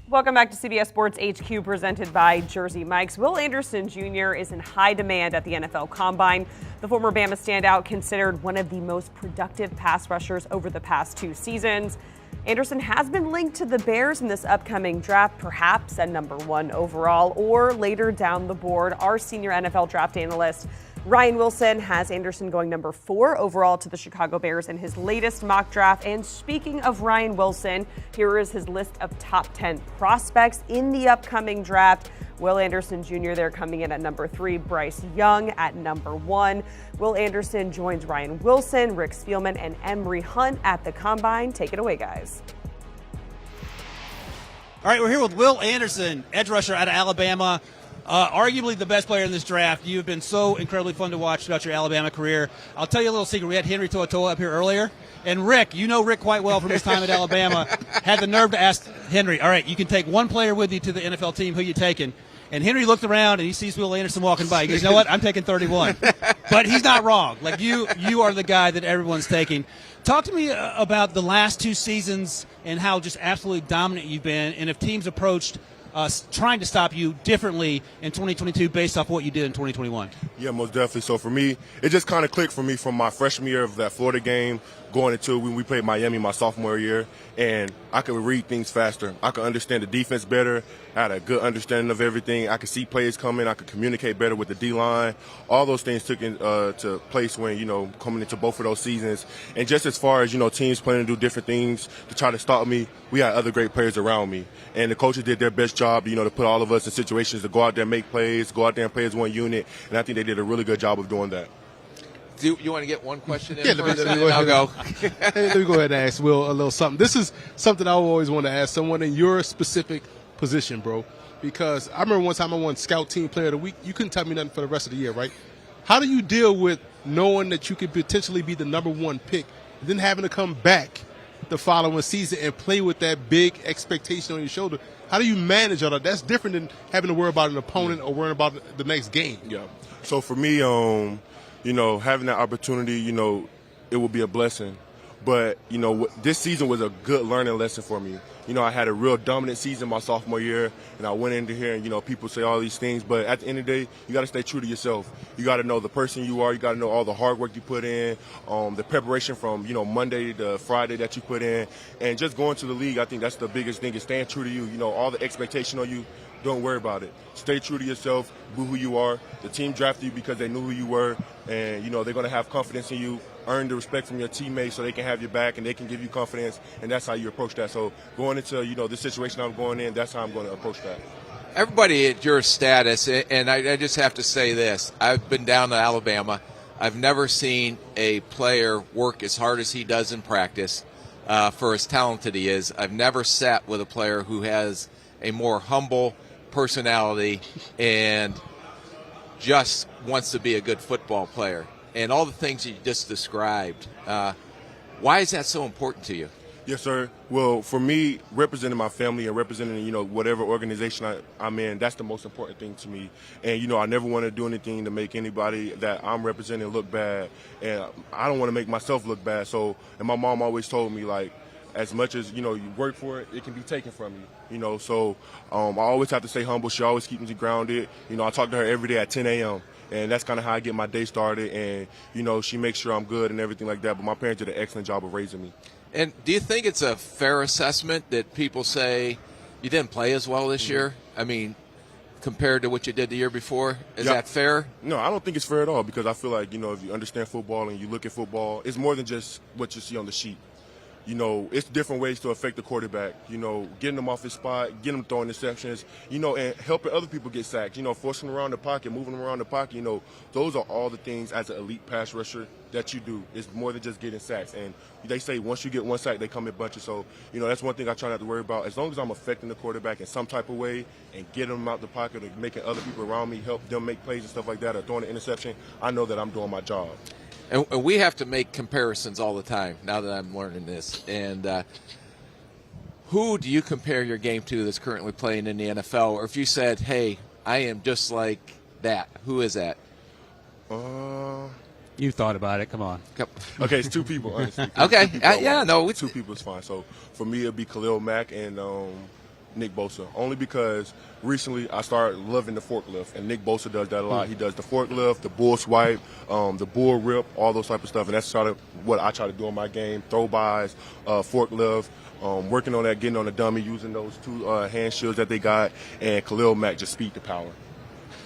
Welcome back to CBS Sports HQ, presented by Jersey Mike's. Will Anderson Jr. is in high demand at the NFL Combine. The former Bama standout considered one of the most productive pass rushers over the past 2 seasons. Anderson has been linked to the Bears in this upcoming draft, perhaps at number 1 overall or later down the board. Our senior NFL draft analyst, Ryan Wilson, has Anderson going number 4 overall to the Chicago Bears in his latest mock draft. And speaking of Ryan Wilson, here is his list of top 10 prospects in the upcoming draft. Will Anderson Jr. there coming in at number 3, Bryce Young at number 1. Will Anderson joins Ryan Wilson, Rick Spielman, and Emory Hunt at the Combine. Take it away, guys. All right, we're here with Will Anderson, edge rusher out of Alabama. Arguably the best player in this draft. You've been so incredibly fun to watch throughout your Alabama career. I'll tell you a little secret. We had Henry To'oto'o up here earlier, and Rick, you know Rick quite well from his time at Alabama, had the nerve to ask Henry, all right, you can take one player with you to the NFL team. Who you taking? And Henry looked around, and he sees Will Anderson walking by. He goes, you know what? I'm taking 31. But he's not wrong. Like, you are the guy that everyone's taking. Talk to me about the last 2 seasons and how just absolutely dominant you've been, and if teams approached trying to stop you differently in 2022 based off what you did in 2021. Yeah, most definitely. So for me, it just kind of clicked for me from my freshman year of that Florida game going into when we played Miami my sophomore year, and I could read things faster. I could understand the defense better. I had a good understanding of everything. I could see plays coming. I could communicate better with the D-line. All those things took into place when, coming into both of those seasons. And just as far as, teams planning to do different things to try to stop me, we had other great players around me. And the coaches did their best job, to put all of us in situations to go out there and make plays, go out there and play as one unit. And I think they did a really good job of doing that. Do you want to get one question in Yeah, first? I'll go. Let me go ahead and ask Will a little something. This is something I always want to ask someone in your specific position, bro. Because I remember one time I won Scout Team Player of the Week. You couldn't tell me nothing for the rest of the year, right? How do you deal with knowing that you could potentially be the number 1 pick, and then having to come back the following season and play with that big expectation on your shoulder? How do you manage all that? That's different than having to worry about an opponent or worrying about the next game. Yeah. So for me, having that opportunity, it will be a blessing. But, this season was a good learning lesson for me. I had a real dominant season my sophomore year, and I went into here and, people say all these things. But at the end of the day, you got to stay true to yourself. You got to know the person you are. You got to know all the hard work you put in, the preparation from, Monday to Friday that you put in. And just going to the league, I think that's the biggest thing is staying true to you. All the expectation on you, don't worry about it. Stay true to yourself, be who you are. The team drafted you because they knew who you were, and, they're going to have confidence in you. Earn the respect from your teammates so they can have your back and they can give you confidence, and that's how you approach that. So going into, this situation I'm going in, that's how I'm going to approach that. Everybody at your status, and I just have to say this, I've been down to Alabama. I've never seen a player work as hard as he does in practice for as talented he is. I've never sat with a player who has a more humble personality and just wants to be a good football player. And all the things you just described, why is that so important to you? Yes, sir. Well, for me, representing my family and representing, whatever organization I'm in, that's the most important thing to me. And, I never want to do anything to make anybody that I'm representing look bad. And I don't want to make myself look bad. So, and my mom always told me, like, as much as, you work for it, it can be taken from you, So I always have to stay humble. She always keeps me grounded. I talk to her every day at 10 a.m., and that's kind of how I get my day started. And, she makes sure I'm good and everything like that. But my parents did an excellent job of raising me. And do you think it's a fair assessment that people say you didn't play as well this year? I mean, compared to what you did the year before? Is that fair? No, I don't think it's fair at all because I feel like, if you understand football and you look at football, it's more than just what you see on the sheet. It's different ways to affect the quarterback, getting them off his spot, getting them throwing interceptions, and helping other people get sacks, forcing them around the pocket, moving them around the pocket, those are all the things as an elite pass rusher that you do. It's more than just getting sacks. And they say once you get one sack, they come in bunches. So, that's one thing I try not to worry about. As long as I'm affecting the quarterback in some type of way and getting them out the pocket or making other people around me help them make plays and stuff like that or throwing an interception, I know that I'm doing my job. And we have to make comparisons all the time now that I'm learning this. And who do you compare your game to that's currently playing in the NFL? Or if you said, hey, I am just like that, who is that? You thought about it. Come on. Okay, it's 2 people, honestly. Okay. Two people no. 2 people is fine. So for me, it'd be Khalil Mack and Nick Bosa, only because recently I started loving the forklift, and Nick Bosa does that a lot. He does the forklift, the bull swipe, the bull rip, all those type of stuff, and that's sort of what I try to do in my game: throw-bys, forklift, working on that, getting on the dummy, using those two hand shields that they got, and Khalil Mack just speed to power.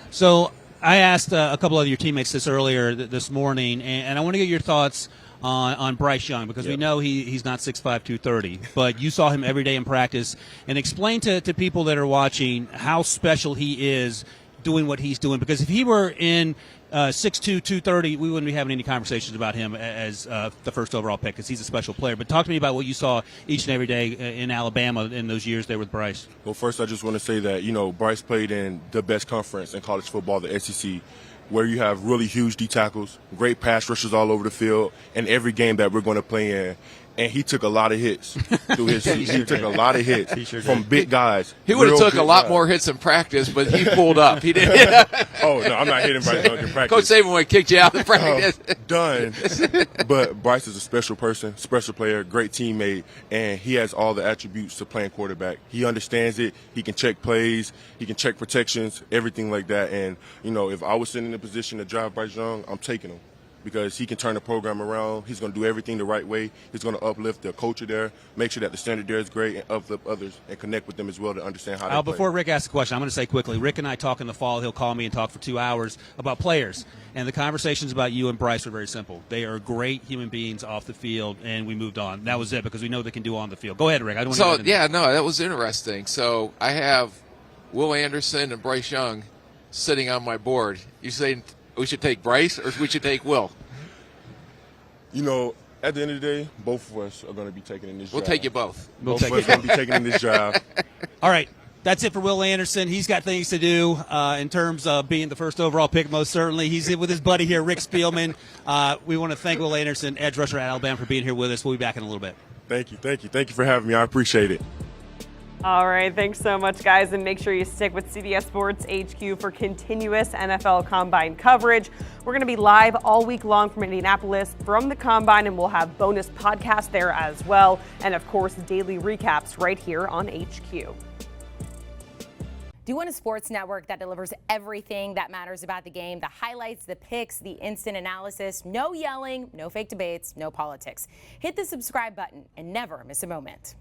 So I asked a couple of your teammates this earlier this morning, and I want to get your thoughts on Bryce Young, because we know he's not 6'5", 230, but you saw him every day in practice. And explain to people that are watching how special he is doing what he's doing, because if he were in 6'2", 230, we wouldn't be having any conversations about him as the first overall pick, because he's a special player. But talk to me about what you saw each and every day in Alabama in those years there with Bryce. Well, first I just want to say that, Bryce played in the best conference in college football, the SEC, where you have really huge D tackles, great pass rushers all over the field, and every game that we're going to play in. And he took a lot of hits through his season. He took a lot of hits from big guys. He would have took a lot more hits in practice, but he pulled up. He didn't. Oh, no, I'm not hitting Bryce Young in practice. Coach Saban would kicked you out of practice. Done. But Bryce is a special person, special player, great teammate, and he has all the attributes to playing quarterback. He understands it. He can check plays. He can check protections, everything like that. And, if I was sitting in a position to drive Bryce Young, I'm taking him, because he can turn the program around. He's going to do everything the right way. He's going to uplift the culture there, make sure that the standard there is great, and uplift others and connect with them as well to understand how they play. Before Rick asks the question, I'm going to say quickly, Rick and I talk in the fall. He'll call me and talk for 2 hours about players. And the conversations about you and Bryce are very simple. They are great human beings off the field, and we moved on. That was it, because we know they can do on the field. Go ahead, Rick. I don't want to that was interesting. So I have Will Anderson and Bryce Young sitting on my board. You say we should take Bryce or we should take Will? At the end of the day, both of us are going to be taking in this draft. We'll take you both. Both of us are going to be taking in this draft. All right. That's it for Will Anderson. He's got things to do in terms of being the first overall pick, most certainly. He's with his buddy here, Rick Spielman. We want to thank Will Anderson, edge rusher at Alabama, for being here with us. We'll be back in a little bit. Thank you for having me. I appreciate it. All right, thanks so much, guys, and make sure you stick with CBS Sports HQ for continuous NFL Combine coverage. We're going to be live all week long from Indianapolis from the Combine, and we'll have bonus podcasts there as well, and of course, daily recaps right here on HQ. Do you want a sports network that delivers everything that matters about the game? The highlights, the picks, the instant analysis, no yelling, no fake debates, no politics. Hit the subscribe button and never miss a moment.